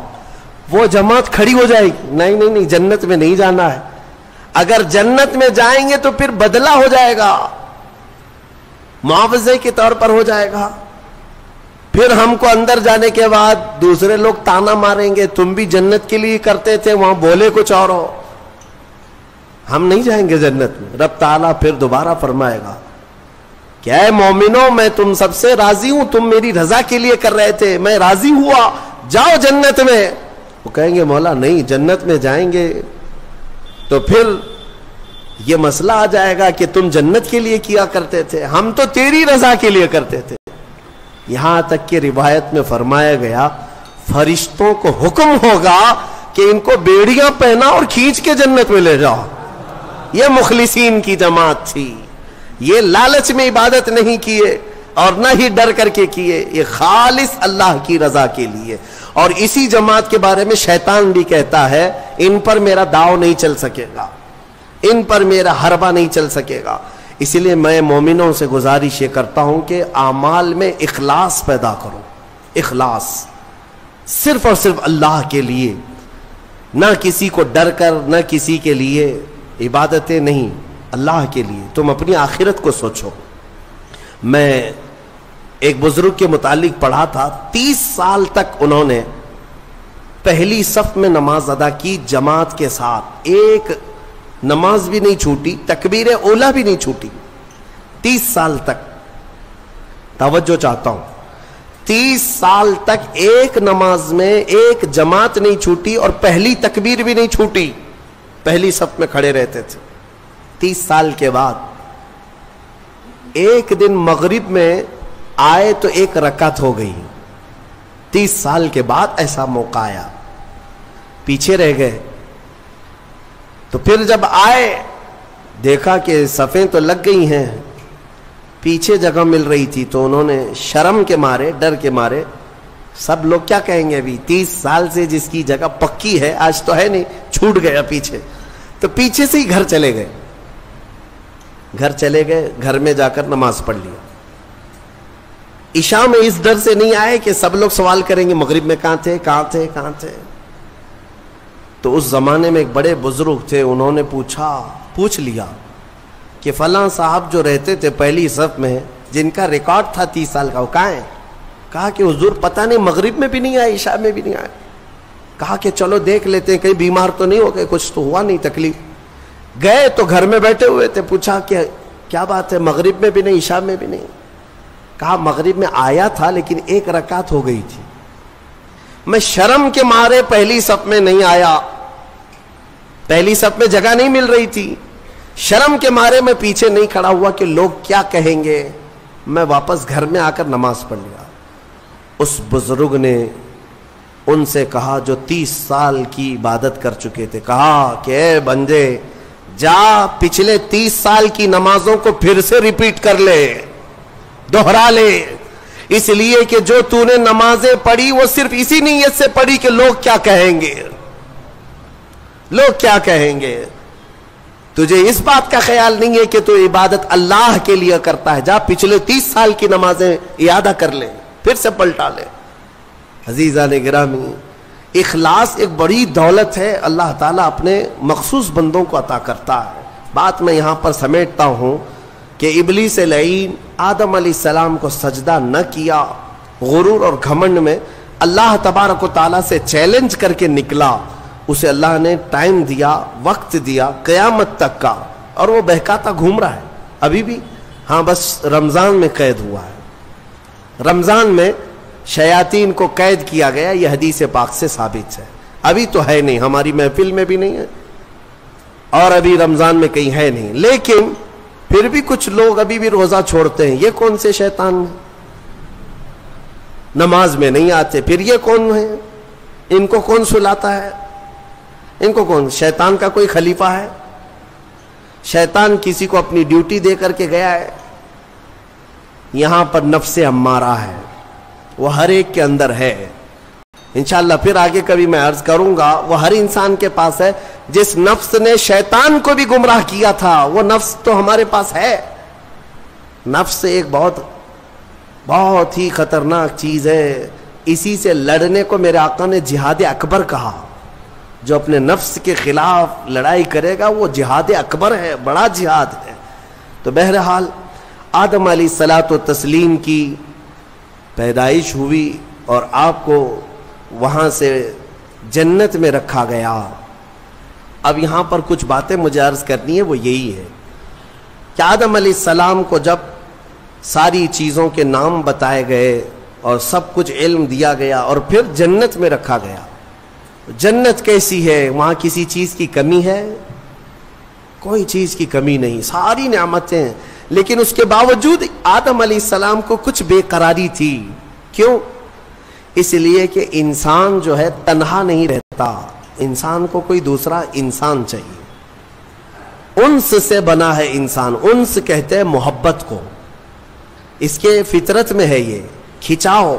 وہ جماعت کھڑی ہو جائے گی نہیں جنت میں نہیں جانا ہے، اگر جنت میں جائیں گے تو پھر بدلہ ہو جائے گا، معاوضے کے طور پر ہو جائے گا، پھر ہم کو اندر جانے کے بعد دوسرے لوگ تانا ماریں گے تم بھی جنت کے لیے کرتے تھے، وہاں بولے کچھ اور ہو، ہم نہیں جائیں گے جنت میں۔ رب تعالیٰ پھر دوبارہ فرمائے گا کہ اے مومنوں میں تم سب سے راضی ہوں، تم میری رضا کے لیے کر رہے تھے، میں راضی ہوا، جاؤ جنت میں۔ وہ کہیں گے مولا نہیں جنت میں جائیں گے تو پھر یہ مسئلہ آ جائے گا کہ تم جنت کے لیے کیا کرتے تھے، ہم تو تیری رضا کے لیے کرتے تھے۔ یہاں تک کہ روایت میں فرمایا گیا فرشتوں کو حکم ہوگا کہ ان کو بیڑیاں پہنا اور کھینچ کے جنت میں لے جاؤ۔ یہ مخلصین کی جماعت تھی، یہ لالچ میں عبادت نہیں کیے اور نہ ہی ڈر کر کے کیے، یہ خالص اللہ کی رضا کے لیے۔ اور اسی جماعت کے بارے میں شیطان بھی کہتا ہے ان پر میرا داؤ نہیں چل سکے گا، ان پر میرا حربہ نہیں چل سکے گا۔ اسی لیے میں مومنوں سے گزارش یہ کرتا ہوں کہ اعمال میں اخلاص پیدا کرو، اخلاص صرف اور صرف اللہ کے لیے، نہ کسی کو ڈر کر، نہ کسی کے لیے، عبادتیں نہیں، اللہ کے لیے۔ تم اپنی آخرت کو سوچو۔ میں ایک بزرگ کے متعلق پڑھا تھا، 30 سال تک انہوں نے پہلی صف میں نماز ادا کی جماعت کے ساتھ، ایک نماز بھی نہیں چھوٹی، تکبیر اولا بھی نہیں چھوٹی، 30 سال تک۔ توجہ چاہتا ہوں، 30 سال تک ایک نماز میں ایک جماعت نہیں چھوٹی اور پہلی تکبیر بھی نہیں چھوٹی، پہلی صف میں کھڑے رہتے تھے۔ 30 سال کے بعد ایک دن مغرب میں آئے تو ایک رکعت ہو گئی، 30 سال کے بعد ایسا موقع آیا، پیچھے رہ گئے۔ تو پھر جب آئے دیکھا کہ صفیں تو لگ گئی ہیں، پیچھے جگہ مل رہی تھی، تو انہوں نے شرم کے مارے، ڈر کے مارے سب لوگ کیا کہیں گے؟ ابھی 30 سال سے جس کی جگہ پکی ہے آج تو ہے نہیں، چھوٹ گیا پیچھے، تو پیچھے سے ہی گھر چلے گئے، گھر میں جا کر نماز پڑھ لیا۔ عشاء میں اس ڈر سے نہیں آئے کہ سب لوگ سوال کریں گے مغرب میں کہاں تھے۔ تو اس زمانے میں ایک بڑے بزرگ تھے، انہوں نے پوچھ لیا کہ فلاں صاحب جو رہتے تھے پہلی صف میں، جن کا ریکارڈ تھا 30 سال کا، وہ کہاں ہے؟ کہا کہ حضور پتہ نہیں، مغرب میں بھی نہیں آئے، عشاء میں بھی نہیں آئے۔ کہا کہ چلو دیکھ لیتے ہیں، کہیں بیمار تو نہیں ہو گئے، کچھ تو ہوا نہیں تکلیف۔ گئے تو گھر میں بیٹھے ہوئے تھے، پوچھا کہ کیا بات ہے، مغرب میں بھی نہیں، عشاء میں بھی نہیں؟ کہا مغرب میں آیا تھا لیکن 1 رکعت ہو گئی تھی، میں شرم کے مارے پہلی صف میں نہیں آیا، پہلی صف میں جگہ نہیں مل رہی تھی، شرم کے مارے میں پیچھے نہیں کھڑا ہوا کہ لوگ کیا کہیں گے، میں واپس گھر میں آ کر نماز پڑھ لیا۔ اس بزرگ نے ان سے کہا جو 30 سال کی عبادت کر چکے تھے، کہا کہ اے بندے جا پچھلے 30 سال کی نمازوں کو پھر سے ریپیٹ کر لے، دوہرا لے، اس لیے کہ جو تو نے نمازیں پڑھی وہ صرف اسی نیت سے پڑھی کہ لوگ کیا کہیں گے، لوگ کیا کہیں گے، تجھے اس بات کا خیال نہیں ہے کہ تو عبادت اللہ کے لیے کرتا ہے، جا پچھلے 30 سال کی نمازیں اعادہ کر لے، پھر سے پلٹا لے۔ عزیزان گرامی، اخلاص ایک بڑی دولت ہے، اللہ تعالیٰ اپنے مخصوص بندوں کو عطا کرتا ہے۔ بات میں یہاں پر سمیٹتا ہوں کہ ابلیس لعین آدم علیہ السلام کو سجدہ نہ کیا، غرور اور گھمنڈ میں اللہ تبارک و تعالیٰ سے چیلنج کر کے نکلا، اسے اللہ نے ٹائم دیا، وقت دیا قیامت تک کا، اور وہ بہکاتا گھوم رہا ہے ابھی بھی۔ ہاں بس رمضان میں قید ہوا ہے، رمضان میں شیاطین کو قید کیا گیا، یہ حدیث پاک سے ثابت ہے۔ ابھی تو ہے نہیں، ہماری محفل میں بھی نہیں ہے، اور ابھی رمضان میں کہیں ہے نہیں، لیکن پھر بھی کچھ لوگ ابھی بھی روزہ چھوڑتے ہیں۔ یہ کون سے شیطان ہیں؟ نماز میں نہیں آتے، پھر یہ کون ہیں؟ ان کو کون سلاتا ہے؟ ان کو کون؟ شیطان کا کوئی خلیفہ ہے؟ شیطان کسی کو اپنی ڈیوٹی دے کر کے گیا ہے؟ یہاں پر نفس امارہ ہے، وہ ہر ایک کے اندر ہے، انشاءاللہ پھر آگے کبھی میں عرض کروں گا، وہ ہر انسان کے پاس ہے۔ جس نفس نے شیطان کو بھی گمراہ کیا تھا وہ نفس تو ہمارے پاس ہے۔ نفس ایک بہت ہی خطرناک چیز ہے، اسی سے لڑنے کو میرے آقا نے جہاد اکبر کہا۔ جو اپنے نفس کے خلاف لڑائی کرے گا وہ جہاد اکبر ہے، بڑا جہاد ہے۔ تو بہرحال آدم علیہ الصلاۃ والتسلیم کی پیدائش ہوئی اور آپ کو وہاں سے جنت میں رکھا گیا۔ اب یہاں پر کچھ باتیں مجھے عرض کرنی ہے، وہ یہی ہے کہ آدم علیہ السلام کو جب ساری چیزوں کے نام بتائے گئے اور سب کچھ علم دیا گیا اور پھر جنت میں رکھا گیا، جنت کیسی ہے؟ وہاں کسی چیز کی کمی ہے؟ کوئی چیز کی کمی نہیں، ساری نعمتیں، لیکن اس کے باوجود آدم علیہ السلام کو کچھ بے قراری تھی۔ کیوں؟ اس لیے کہ انسان جو ہے تنہا نہیں رہتا، انسان کو کوئی دوسرا انسان چاہیے۔ انس سے بنا ہے انسان، انس کہتے ہیں محبت کو، اس کے فطرت میں ہے، یہ کھچاؤ،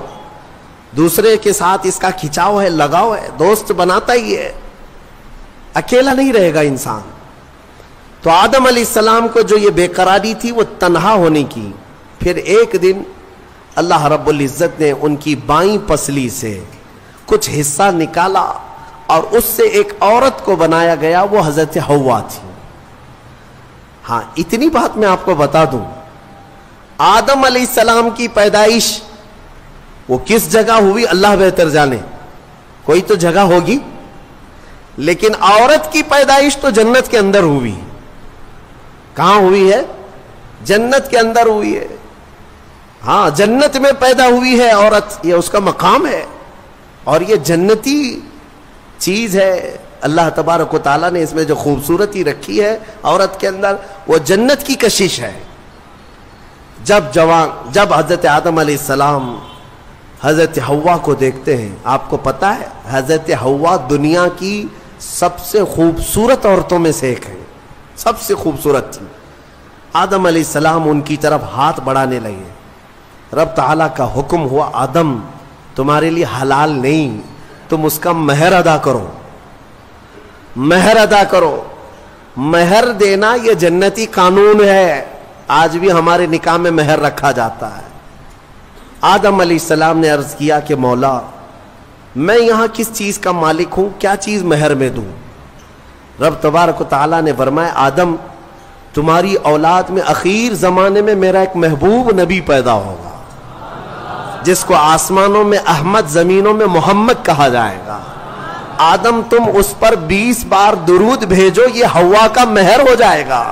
دوسرے کے ساتھ اس کا کھچاؤ ہے، لگاؤ ہے، دوست بناتا ہی ہے، اکیلا نہیں رہے گا انسان۔ تو آدم علیہ السلام کو جو یہ بے قراری تھی وہ تنہا ہونے کی، پھر ایک دن اللہ رب العزت نے ان کی بائیں پسلی سے کچھ حصہ نکالا اور اس سے ایک عورت کو بنایا گیا، وہ حضرت حوا تھی۔ ہاں اتنی بات میں آپ کو بتا دوں، آدم علیہ السلام کی پیدائش وہ کس جگہ ہوئی اللہ بہتر جانے، کوئی تو جگہ ہوگی، لیکن عورت کی پیدائش تو جنت کے اندر ہوئی۔ کہاں ہوئی ہے؟ جنت کے اندر ہوئی ہے۔ ہاں جنت میں پیدا ہوئی ہے عورت، یہ اس کا مقام ہے، اور یہ جنتی چیز ہے۔ اللہ تبارک و تعالیٰ نے اس میں جو خوبصورتی رکھی ہے عورت کے اندر، وہ جنت کی کشش ہے۔ جب حضرت آدم علیہ السلام حضرت حوا کو دیکھتے ہیں، آپ کو پتا ہے حضرت حوا دنیا کی سب سے خوبصورت عورتوں میں سے ایک ہے، سب سے خوبصورت تھی۔ آدم علیہ السلام ان کی طرف ہاتھ بڑھانے لگے، رب تعالیٰ کا حکم ہوا آدم تمہارے لیے حلال نہیں، تم اس کا مہر ادا کرو، مہر ادا کرو۔ مہر دینا یہ جنتی قانون ہے، آج بھی ہمارے نکاح میں مہر رکھا جاتا ہے۔ آدم علیہ السلام نے عرض کیا کہ مولا میں یہاں کس چیز کا مالک ہوں، کیا چیز مہر میں دوں؟ رب تبارک و تعالیٰ نے فرمایا آدم تمہاری اولاد میں اخیر زمانے میں میرا ایک محبوب نبی پیدا ہوگا جس کو آسمانوں میں احمد، زمینوں میں محمد کہا جائے گا۔ آدم تم اس پر 20 بار درود بھیجو، یہ حوا کا مہر ہو جائے گا۔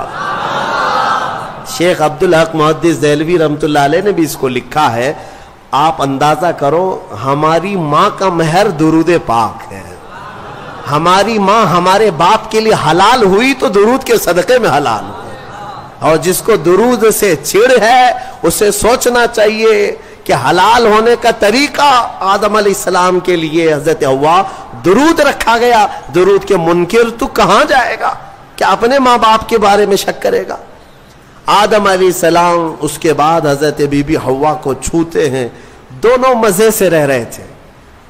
شیخ عبدالحق محدث دہلوی رحمۃ اللہ علیہ نے بھی اس کو لکھا ہے، آپ اندازہ کرو ہماری ماں کا مہر درود پاک ہے۔ ہماری ماں ہمارے باپ کے لیے حلال ہوئی تو درود کے صدقے میں حلال ہوئی، اور جس کو درود سے چڑ ہے اسے سوچنا چاہیے کہ حلال ہونے کا طریقہ آدم علیہ السلام کے لیے حضرت حوا درود رکھا گیا۔ درود کے منکر تو کہاں جائے گا، کیا اپنے ماں باپ کے بارے میں شک کرے گا؟ آدم علیہ السلام اس کے بعد حضرت بی بی حوا کو چھوتے ہیں، دونوں مزے سے رہ رہے تھے۔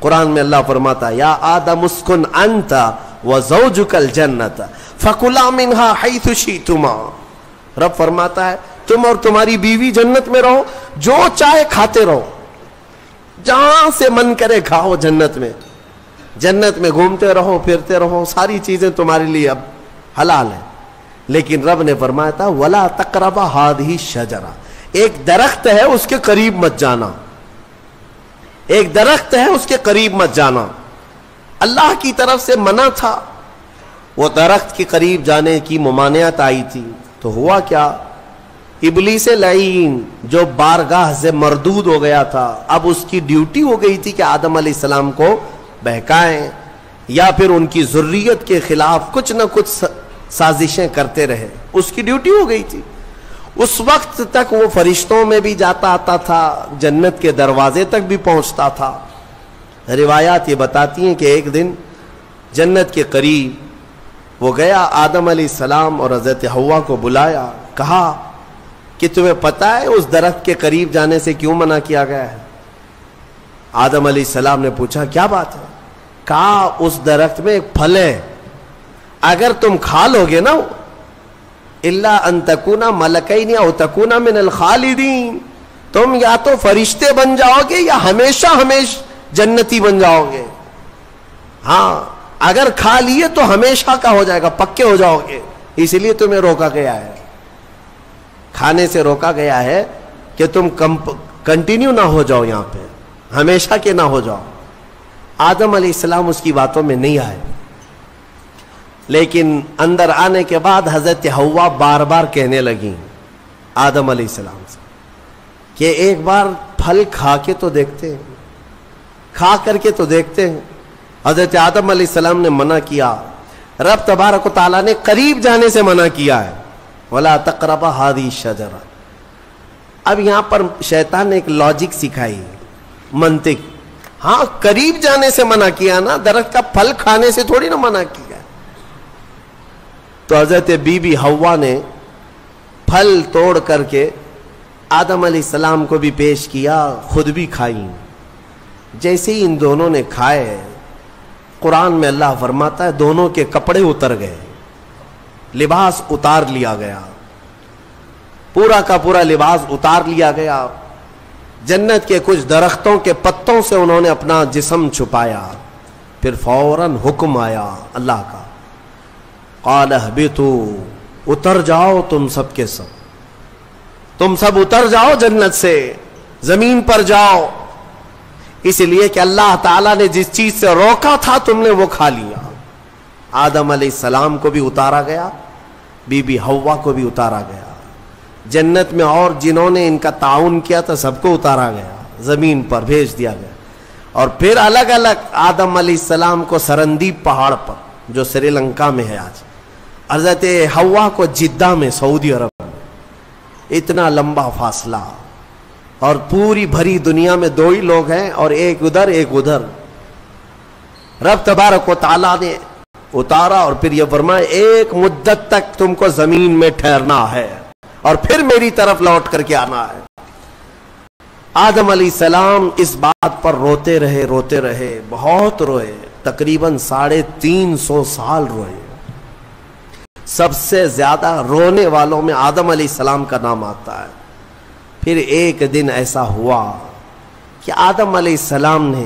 قرآن میں اللہ فرماتا یا آدم اسکن انت وزوجک الجنت فکلا منہا حیث شئتما۔ رب فرماتا ہے تم اور تمہاری بیوی جنت میں رہو، جو چاہے کھاتے رہو، جہاں سے من کرے کھاؤ جنت میں، جنت میں گھومتے رہو پھرتے رہو، ساری چیزیں تمہارے لیے اب حلال ہیں۔ لیکن رب نے فرمایا تھا وَلَا تَقْرَبَ هَذِهِ الشَّجَرَةَ، ایک درخت ہے اس کے قریب مت جانا، ایک درخت ہے اس کے قریب مت جانا۔ اللہ کی طرف سے منع تھا، وہ درخت کے قریب جانے کی ممانعت آئی تھی، تو ہوا کیا؟ ابلیس لعین جو بارگاہ سے مردود ہو گیا تھا، اب اس کی ڈیوٹی ہو گئی تھی کہ آدم علیہ السلام کو بہکائیں یا پھر ان کی ذریت کے خلاف کچھ نہ کچھ سازشیں کرتے رہے، اس کی ڈیوٹی ہو گئی تھی۔ اس وقت تک وہ فرشتوں میں بھی جاتا آتا تھا، جنت کے دروازے تک بھی پہنچتا تھا۔ روایات یہ بتاتی ہیں کہ ایک دن جنت کے قریب وہ گیا، آدم علیہ السلام اور حضرت حوا کو بلایا، کہا کہ تمہیں پتہ ہے اس درخت کے قریب جانے سے کیوں منع کیا گیا ہے؟ آدم علیہ السلام نے پوچھا کیا بات ہے؟ کہا اس درخت میں ایک پھل ہے، اگر تم کھا لو گے نا الا ان تکونا ملکین او تکونا من الخالدین، تم یا تو فرشتے بن جاؤ گے یا ہمیشہ جنتی بن جاؤ گے۔ ہاں اگر کھا لیے تو ہمیشہ کا ہو جائے گا، پکے ہو جاؤ گے، اس لیے تمہیں روکا گیا ہے، کھانے سے روکا گیا ہے کہ تم کنٹینیو نہ ہو جاؤ، یہاں پہ ہمیشہ کے نہ ہو جاؤ۔ آدم علیہ السلام اس کی باتوں میں نہیں آئے، لیکن اندر آنے کے بعد حضرت حوا بار بار کہنے لگیں آدم علیہ السلام سے کہ ایک بار پھل کھا کے تو دیکھتے ہیں، کھا کر کے تو دیکھتے ہیں۔ حضرت آدم علیہ السلام نے منع کیا، رب تبارک و تعالیٰ نے قریب جانے سے منع کیا ہے، وَلَا تَقْرَبَ هَذِهِ الشَّجَرَةَ۔ اب یہاں پر شیطان نے ایک لاجک سکھائی، منطق، ہاں قریب جانے سے منع کیا نا، درخت کا پھل کھانے سے تھوڑی نہ منع کیا۔ تو حضرت بی بی حوا نے پھل توڑ کر کے آدم علیہ السلام کو بھی پیش کیا، خود بھی کھائی۔ جیسے ہی ان دونوں نے کھائے، قرآن میں اللہ فرماتا ہے دونوں کے کپڑے اتر گئے، لباس اتار لیا گیا، پورا کا پورا لباس اتار لیا گیا۔ جنت کے کچھ درختوں کے پتوں سے انہوں نے اپنا جسم چھپایا، پھر فوراً حکم آیا اللہ کا، قال اهبطوا، اتر جاؤ تم سب کے سب، تم سب اتر جاؤ جنت سے، زمین پر جاؤ، اس لیے کہ اللہ تعالیٰ نے جس چیز سے روکا تھا تم نے وہ کھا لیا۔ آدم علیہ السلام کو بھی اتارا گیا، بی بی حوا کو بھی اتارا گیا، جنت میں اور جنہوں نے ان کا تعاون کیا تھا سب کو اتارا گیا، زمین پر بھیج دیا گیا۔ اور پھر الگ الگ آدم علیہ السلام کو سرندیپ پہاڑ پر جو سری لنکا میں ہے آج، حضرت حوا کو جدہ میں سعودی عرب میں، اتنا لمبا فاصلہ، اور پوری بھری دنیا میں دو ہی لوگ ہیں اور ایک ادھر ایک ادھر۔ رب تبارک و تعالیٰ نے اتارا اور پھر یہ فرمایا ایک مدت تک تم کو زمین میں ٹھہرنا ہے اور پھر میری طرف لوٹ کر کے آنا ہے۔ آدم علیہ السلام اس بات پر روتے رہے، بہت روئے، تقریباً 350 سال روئے۔ سب سے زیادہ رونے والوں میں آدم علیہ السلام کا نام آتا ہے۔ پھر ایک دن ایسا ہوا کہ آدم علیہ السلام نے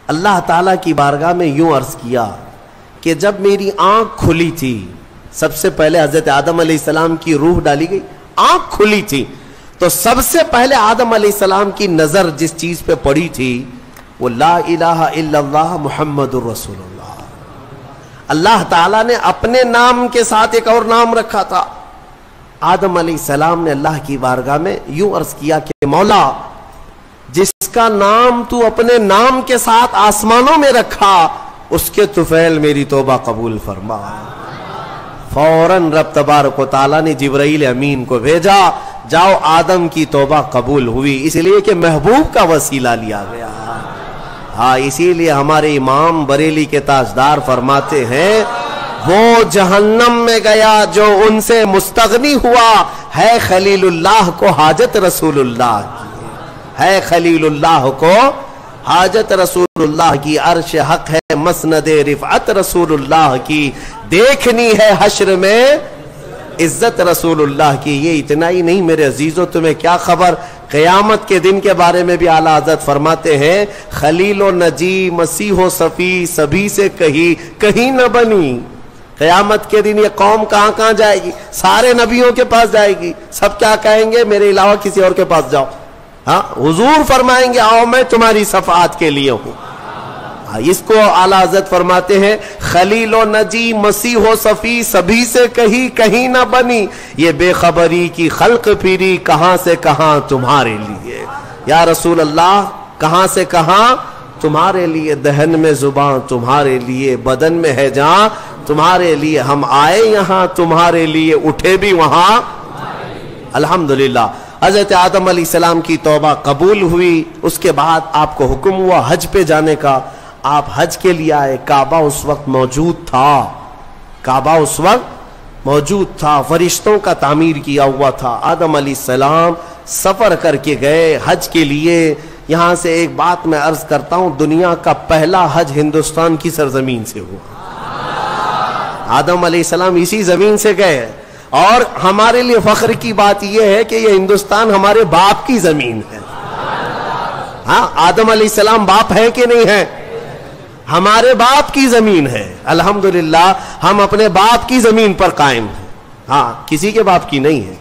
اللہ تعالیٰ کی بارگاہ میں یوں عرض کیا کہ جب میری آنکھ کھلی تھی، سب سے پہلے حضرت آدم علیہ السلام کی روح ڈالی گئی، آنکھ کھلی تھی، تو سب سے پہلے آدم علیہ السلام کی نظر جس چیز پہ پڑی تھی وہ لا الہ الا اللہ محمد الرسول اللہ۔ اللہ تعالیٰ نے اپنے نام کے ساتھ ایک اور نام رکھا تھا۔ آدم علیہ السلام نے اللہ کی بارگاہ میں یوں عرض کیا کہ مولا، جس کا نام تو اپنے نام کے ساتھ آسمانوں میں رکھا، اس کے طفیل میری توبہ قبول فرما۔ فوراً رب تبارک و تعالیٰ نے جبرائیل امین کو بھیجا، جاؤ آدم کی توبہ قبول ہوئی، اس لیے کہ محبوب کا وسیلہ لیا گیا۔ ہاں، اسی لیے ہمارے امام بریلی کے تاجدار فرماتے ہیں، وہ جہنم میں گیا جو ان سے مستغنی ہوا، ہے خلیل اللہ کو حاجت رسول اللہ کی، ہے خلیل اللہ کو حاجت رسول اللہ کی، عرش حق ہے مسند رفعت رسول اللہ کی، دیکھنی ہے حشر میں عزت رسول اللہ کی۔ یہ اتنا ہی نہیں میرے عزیزو، تمہیں کیا خبر، قیامت کے دن کے بارے میں بھی اعلیٰ حضرت فرماتے ہیں، خلیل و نجی مسیح و صفی سبھی سے کہیں نہ بنی۔ قیامت کے دن یہ قوم کہاں جائے گی؟ سارے نبیوں کے پاس جائے گی، سب کیا کہیں گے؟ میرے علاوہ کسی اور کے پاس جاؤ۔ ہاں، حضور فرمائیں گے آؤ میں تمہاری شفاعت کے لیے ہوں۔ اس کو اعلیٰ حضرت فرماتے ہیں، خلیل و نجی مسیح و صفی سبھی سے کہیں نہ بنی، یہ بے خبری کی خلق پھری کہاں سے کہاں تمہارے لیے۔ یا رسول اللہ، کہاں سے کہاں تمہارے لیے، دہن میں زبان تمہارے لیے، بدن میں ہے جان تمہارے لیے، ہم آئے یہاں تمہارے لیے، اٹھے بھی وہاں الحمدللہ۔ حضرت آدم علیہ السلام کی توبہ قبول ہوئی، اس کے بعد آپ کو حکم ہوا حج پہ جانے کا۔ آپ حج کے لیے آئے، کعبہ اس وقت موجود تھا، کعبہ اس وقت موجود تھا، فرشتوں کا تعمیر کیا ہوا تھا۔ آدم علیہ السلام سفر کر کے گئے حج کے لیے۔ یہاں سے ایک بات میں عرض کرتا ہوں، دنیا کا پہلا حج ہندوستان کی سرزمین سے ہوا۔ آدم علیہ السلام اسی زمین سے گئے، اور ہمارے لیے فخر کی بات یہ ہے کہ یہ ہندوستان ہمارے باپ کی زمین ہے۔ ہاں، آدم علیہ السلام باپ ہے کہ نہیں ہے؟ ہمارے باپ کی زمین ہے، الحمدللہ ہم اپنے باپ کی زمین پر قائم ہیں، ہاں کسی کے باپ کی نہیں ہے۔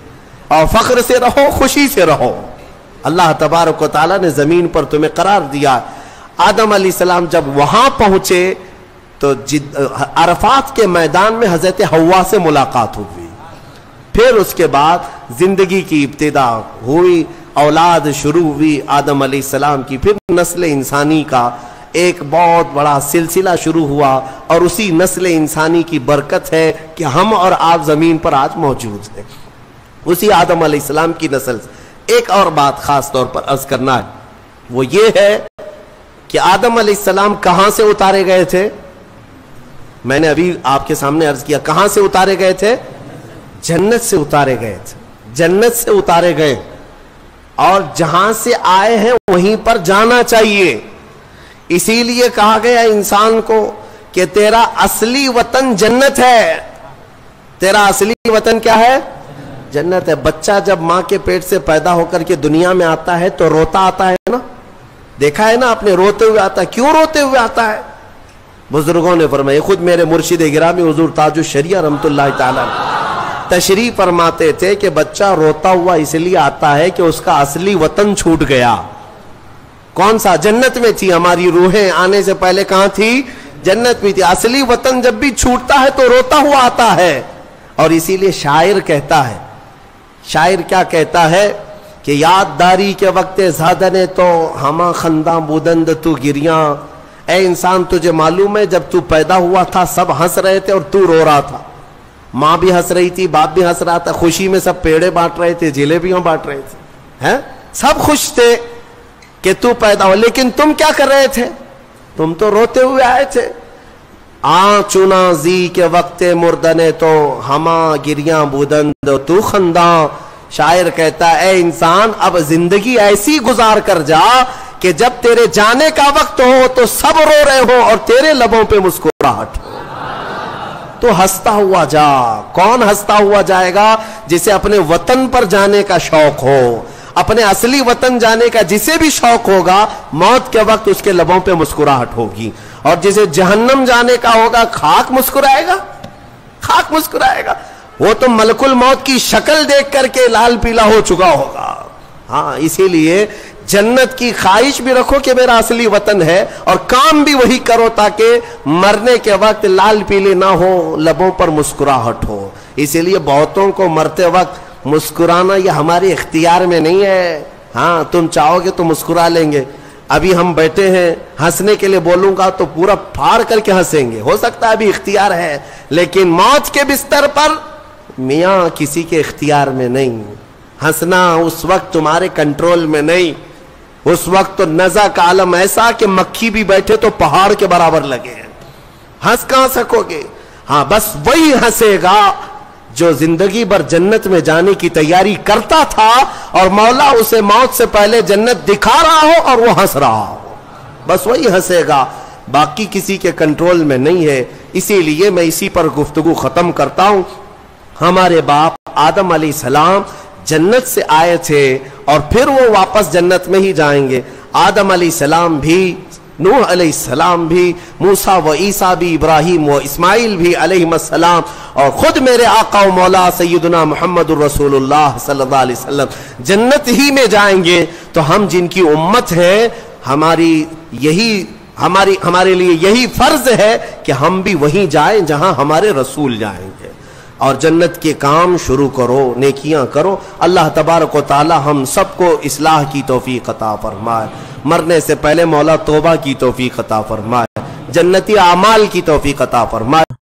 اور فخر سے رہو، خوشی سے رہو، اللہ تبارک و تعالیٰ نے زمین پر تمہیں قرار دیا۔ آدم علیہ السلام جب وہاں پہنچے تو عرفات کے میدان میں حضرت حوا سے ملاقات ہوئی۔ پھر اس کے بعد زندگی کی ابتدا ہوئی، اولاد شروع ہوئی آدم علیہ السلام کی، پھر نسل انسانی کا ایک بہت بڑا سلسلہ شروع ہوا، اور اسی نسل انسانی کی برکت ہے کہ ہم اور آپ زمین پر آج موجود ہیں، اسی آدم علیہ السلام کی نسل سے۔ ایک اور بات خاص طور پر عرض کرنا ہے، وہ یہ ہے کہ آدم علیہ السلام کہاں سے اتارے گئے تھے؟ میں نے ابھی آپ کے سامنے عرض کیا، کہاں سے اتارے گئے تھے؟ جنت سے اتارے گئے تھے، جنت سے اتارے گئے، اور جہاں سے آئے ہیں وہیں پر جانا چاہیے۔ اسی لیے کہا گیا انسان کو کہ تیرا اصلی وطن جنت ہے۔ تیرا اصلی وطن کیا ہے؟ جنت ہے۔ بچہ جب ماں کے پیٹ سے پیدا ہو کر کے دنیا میں آتا ہے تو روتا آتا ہے نا، دیکھا ہے نا آپ نے، روتے ہوئے آتا ہے۔ کیوں روتے ہوئے آتا ہے؟ بزرگوں نے فرمایا، خود میرے مرشد گرامی حضور تاج الشریعہ رحمت اللہ تعالی تشریح فرماتے تھے کہ بچہ روتا ہوا اس لیے آتا ہے کہ اس کا اصلی وطن چھوٹ گیا۔ کون سا؟ جنت میں تھی، ہماری روحیں آنے سے پہلے کہاں تھی؟ جنت میں تھی۔ اصلی وطن جب بھی چھوٹتا ہے تو روتا ہوا آتا ہے، اور اسی لیے شاعر کہتا ہے، شاعر کیا کہتا ہے کہ یاد داری کے وقت زادنے تو ہما خنداں بودند تو گریاں۔ اے انسان، تجھے معلوم ہے جب تو پیدا ہوا تھا سب ہنس رہے تھے اور تو رو رہا تھا، ماں بھی ہنس رہی تھی، باپ بھی ہنس رہا تھا، خوشی میں سب پیڑے بانٹ رہے تھے، جلیبیاں بانٹ رہے تھے، ہیں سب خوش تھے کہ تو پیدا ہو، لیکن تم کیا کر رہے تھے؟ تم تو روتے ہوئے آئے تھے۔ چنا زی کے وقت مردنے تو ہما گریاں بودند تو خنداں، شاعر کہتا ہے اے انسان اب زندگی ایسی گزار کر جا کہ جب تیرے جانے کا وقت ہو تو سب رو رہے ہو اور تیرے لبوں پہ مسکراہٹ ہو. تو ہنستا ہوا جا. کون ہنستا ہوا جائے گا؟ جسے اپنے وطن پر جانے کا شوق ہو, اپنے اصلی وطن جانے کا جسے بھی شوق ہوگا, موت کے وقت اس کے لبوں پہ مسکراہٹ ہوگی. اور جسے جہنم جانے کا ہوگا, خاک مسکرائے گا, خاک مسکرائے گا. وہ تو ملک الموت کی شکل دیکھ کر کے لال پیلا ہو چکا ہوگا. ہاں, اسی لیے جنت کی خواہش بھی رکھو کہ میرا اصلی وطن ہے, اور کام بھی وہی کرو تاکہ مرنے کے وقت لال پیلے نہ ہو, لبوں پر مسکراہٹ ہو. اسی لیے بہتوں کو مرتے وقت مسکرانا یہ ہمارے اختیار میں نہیں ہے. ہاں, تم چاہو گے تو مسکرا لیں گے. ابھی ہم بیٹھے ہیں, ہنسنے کے لیے بولوں گا تو پورا پھاڑ کر کے ہنسیں گے, ہو سکتا ہے ابھی اختیار ہے, لیکن موت کے بستر پر میاں کسی کے اختیار میں نہیں. ہنسنا اس وقت تمہارے کنٹرول میں نہیں. اس وقت تو نزع کا عالم ایسا کہ مکھی بھی بیٹھے تو پہاڑ کے برابر لگے ہیں, ہنس کہاں سکو گے؟ ہاں, بس وہی ہنسے گا جو زندگی بھر جنت میں جانے کی تیاری کرتا تھا اور مولا اسے موت سے پہلے جنت دکھا رہا ہو اور وہ ہنس رہا ہو. بس وہی ہنسے گا, باقی کسی کے کنٹرول میں نہیں ہے. اسی لیے میں اسی پر گفتگو ختم کرتا ہوں. ہمارے باپ آدم علیہ السلام جنت سے آئے تھے اور پھر وہ واپس جنت میں ہی جائیں گے. آدم علیہ السلام بھی, نوح علیہ السلام بھی, موسیٰ و عیسیٰ بھی, ابراہیم و اسماعیل بھی علیہ السلام, اور خود میرے آقا و مولا سیدنا محمد الرسول اللہ صلی اللہ علیہ وسلم جنت ہی میں جائیں گے. تو ہم جن کی امت ہیں, ہمارے لیے یہی فرض ہے کہ ہم بھی وہیں جائیں جہاں ہمارے رسول جائیں گے, اور جنت کے کام شروع کرو, نیکیاں کرو. اللہ تبارک و تعالی ہم سب کو اصلاح کی توفیق عطا فرمائے. مرنے سے پہلے مولا توبہ کی توفیق عطا فرمائے, جنتی اعمال کی توفیق عطا فرمائے.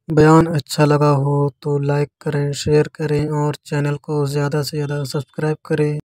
بیان اچھا لگا ہو تو لائک کریں, شیئر کریں اور چینل کو زیادہ سے زیادہ سبسکرائب کریں.